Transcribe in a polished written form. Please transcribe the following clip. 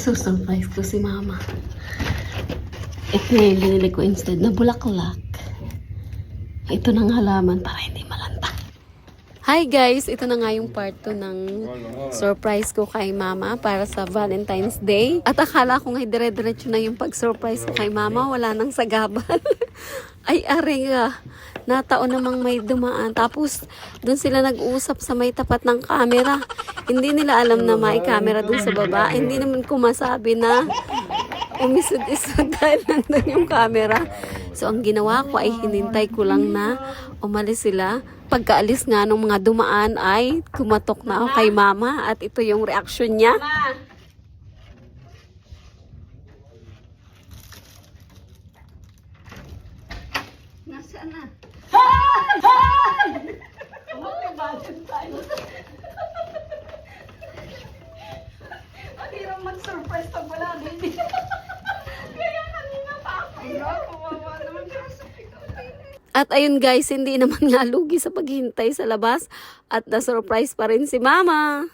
isusurprise ko si mama. Ito na yung binili ko instead na bulaklak. Ito ng halaman para hindi malanta. Hi guys! Ito na nga yung part 2 ng surprise ko kay mama para sa Valentine's Day. At akala ko nga dire-diretso na yung pag-surprise ko kay mama. Wala nang sagabal. Ay, arenga. Nataon namang may dumaan. Tapos, doon sila nag-uusap sa may tapat ng camera. Hindi nila alam na may camera doon sa baba. Hindi naman ko masabi na umisod-isod dahil nandun yung camera. So, ang ginawa ko ay hinintay ko lang na umalis sila. Pagkaalis nga nung mga dumaan ay kumatok na ako kay mama at ito yung reaksyon niya. Nasaan na? Ang hirap mag-surprise pag wala din. Kaya kanina pa ako. Kawawa naman kasi. At ayun guys, hindi naman nga lugi sa paghintay sa labas at na-surprise pa rin si mama.